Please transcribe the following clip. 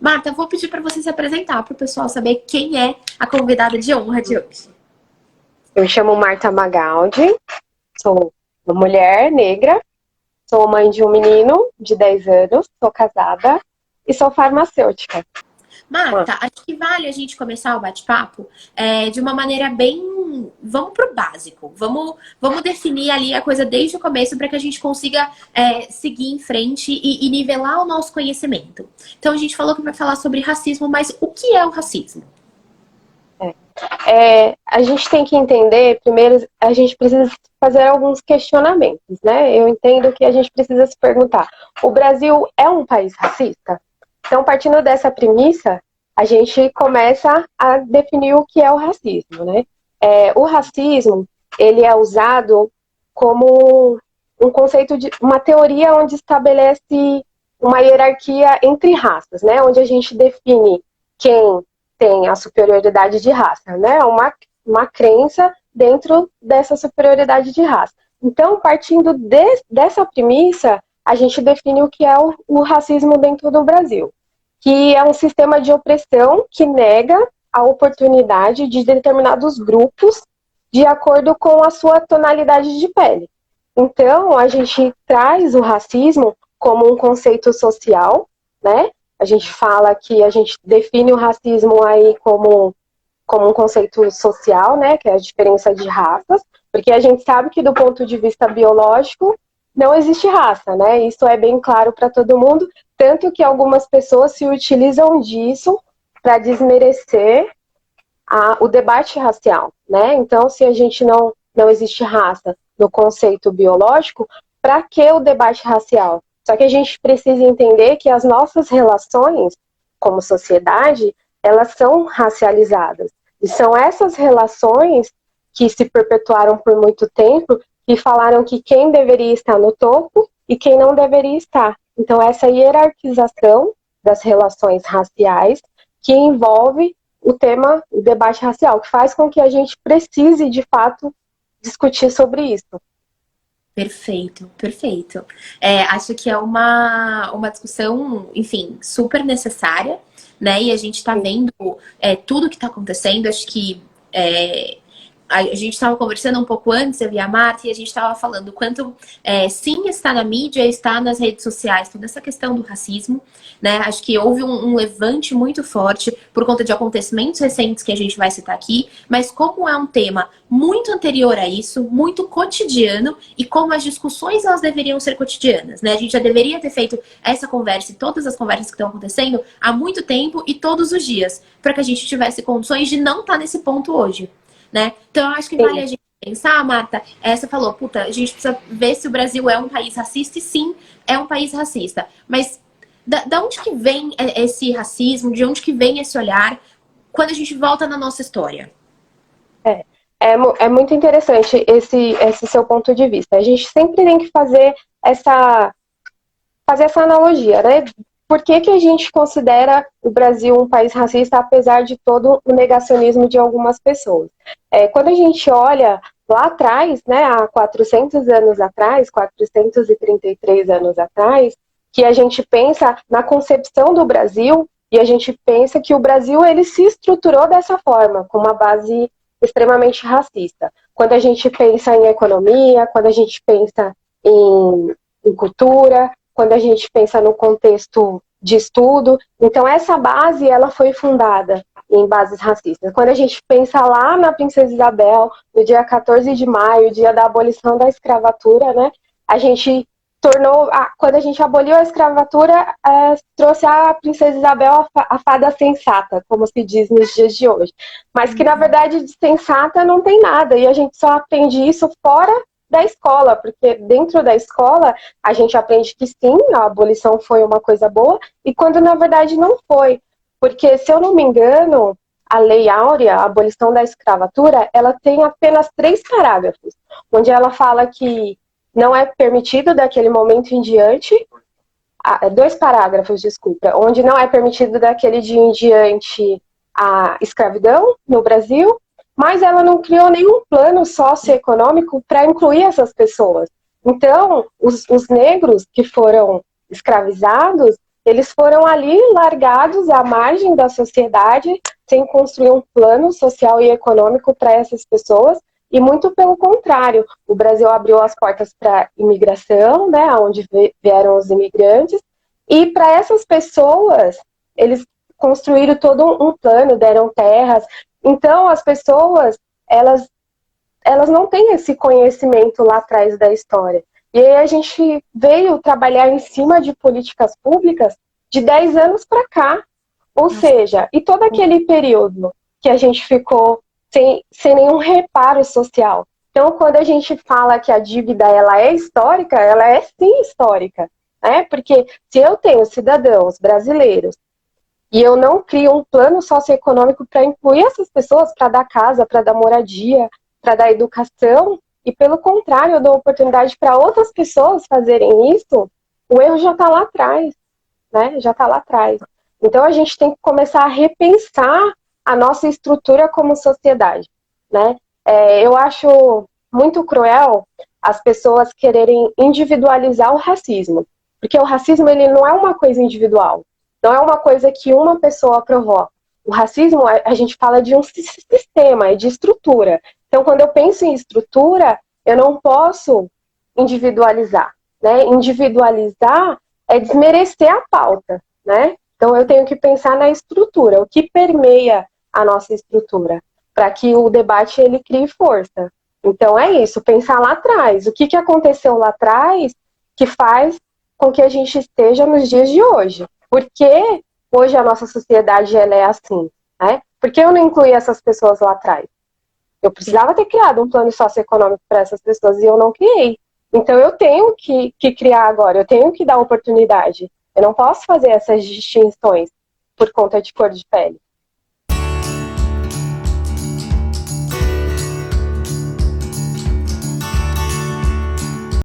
Marta, eu vou pedir para você se apresentar para o pessoal saber quem é a convidada de honra de hoje. Eu me chamo Marta Magaldi, sou uma mulher negra, sou mãe de um menino de 10 anos, sou casada e sou farmacêutica. Marta, acho que vale a gente começar o bate-papo de uma maneira bem... Vamos pro básico. Vamos definir ali a coisa desde o começo para que a gente consiga seguir em frente e nivelar o nosso conhecimento. Então, a gente falou que vai falar sobre racismo, mas o que é o racismo? A gente tem que entender, primeiro, a gente precisa fazer alguns questionamentos, né? Eu entendo que a gente precisa se perguntar, o Brasil é um país racista? Então, partindo dessa premissa, a gente começa a definir o que é o racismo, né? O racismo, ele é usado como um conceito de uma teoria onde estabelece uma hierarquia entre raças, né? Onde a gente define quem tem a superioridade de raça, né? Uma crença dentro dessa superioridade de raça. Então, partindo dessa premissa, a gente define o que é o racismo dentro do Brasil, que é um sistema de opressão que nega a oportunidade de determinados grupos de acordo com a sua tonalidade de pele. Então, a gente traz o racismo como um conceito social, né? A gente fala que a gente define o racismo aí como um conceito social, né? Que é a diferença de raças, porque a gente sabe que do ponto de vista biológico não existe raça, né? Isso é bem claro para todo mundo, tanto que algumas pessoas se utilizam disso para desmerecer o debate racial, né? Então, se a gente não existe raça no conceito biológico, para que o debate racial? Só que a gente precisa entender que as nossas relações como sociedade, elas são racializadas. E são essas relações que se perpetuaram por muito tempo que falaram que quem deveria estar no topo e quem não deveria estar. Então, essa hierarquização das relações raciais que envolve o debate racial, que faz com que a gente precise, de fato, discutir sobre isso. Perfeito, perfeito. Acho que é uma discussão, enfim, super necessária, né? E a gente está vendo tudo que está acontecendo. Acho que a gente estava conversando um pouco antes, eu e a Marta, e a gente estava falando o quanto sim está na mídia, está nas redes sociais, toda essa questão do racismo, né? Acho que houve um levante muito forte por conta de acontecimentos recentes que a gente vai citar aqui, mas como é um tema muito anterior a isso, muito cotidiano, e como as discussões elas deveriam ser cotidianas, né? A gente já deveria ter feito essa conversa e todas as conversas que estão acontecendo há muito tempo e todos os dias, para que a gente tivesse condições de não estar nesse ponto hoje. Né? Então, eu acho que vale a gente pensar, Marta, você falou, puta, a gente precisa ver se o Brasil é um país racista, e sim, é um país racista. Mas da onde que vem esse racismo, de onde que vem esse olhar, quando a gente volta na nossa história? É muito interessante esse seu ponto de vista. A gente sempre tem que fazer essa analogia, né? Por que a gente considera o Brasil um país racista, apesar de todo o negacionismo de algumas pessoas? Quando a gente olha lá atrás, né, há 400 anos atrás, 433 anos atrás, que a gente pensa na concepção do Brasil e a gente pensa que o Brasil ele se estruturou dessa forma, com uma base extremamente racista. Quando a gente pensa em economia, quando a gente pensa em cultura, quando a gente pensa no contexto de estudo. Então, essa base, ela foi fundada em bases racistas. Quando a gente pensa lá na Princesa Isabel, no dia 14 de maio, dia da abolição da escravatura, né, a gente quando a gente aboliu a escravatura, trouxe a Princesa Isabel a fada sensata, como se diz nos dias de hoje. Mas que, na verdade, de sensata não tem nada, e a gente só aprende isso fora da escola, porque dentro da escola a gente aprende que sim, a abolição foi uma coisa boa, e quando na verdade não foi. Porque, se eu não me engano, a Lei Áurea, a abolição da escravatura, ela tem apenas 3 parágrafos, onde ela fala que não é permitido daquele momento em diante, 2 parágrafos, desculpa, onde não é permitido daquele dia em diante a escravidão no Brasil, mas ela não criou nenhum plano socioeconômico para incluir essas pessoas. Então, os negros que foram escravizados, Eles foram ali largados à margem da sociedade, sem construir um plano social e econômico para essas pessoas, e muito pelo contrário, o Brasil abriu as portas para a imigração, né, onde vieram os imigrantes, e para essas pessoas, eles construíram todo um plano, deram terras. Então, as pessoas, elas não têm esse conhecimento lá atrás da história. E aí a gente veio trabalhar em cima de políticas públicas de 10 anos para cá. Ou seja, e todo aquele período que a gente ficou sem nenhum reparo social. Então, quando a gente fala que a dívida ela é histórica, ela é sim histórica. Né? Porque se eu tenho cidadãos brasileiros e eu não crio um plano socioeconômico para incluir essas pessoas, para dar casa, para dar moradia, para dar educação, e pelo contrário, eu dou oportunidade para outras pessoas fazerem isso, o erro já está lá atrás, né? Já está lá atrás. Então a gente tem que começar a repensar a nossa estrutura como sociedade, né? Eu acho muito cruel as pessoas quererem individualizar o racismo, porque o racismo ele não é uma coisa individual, não é uma coisa que uma pessoa provoca. O racismo, a gente fala de um sistema, de estrutura. Então, quando eu penso em estrutura, eu não posso individualizar, né? Individualizar é desmerecer a pauta, né? Então, eu tenho que pensar na estrutura, o que permeia a nossa estrutura, para que o debate ele crie força. Então, é isso, pensar lá atrás. O que aconteceu lá atrás que faz com que a gente esteja nos dias de hoje? Por que hoje a nossa sociedade ela é assim? Né? Por que eu não incluí essas pessoas lá atrás? Eu precisava ter criado um plano socioeconômico para essas pessoas e eu não criei. Então eu tenho que criar agora, eu tenho que dar oportunidade. Eu não posso fazer essas distinções por conta de cor de pele.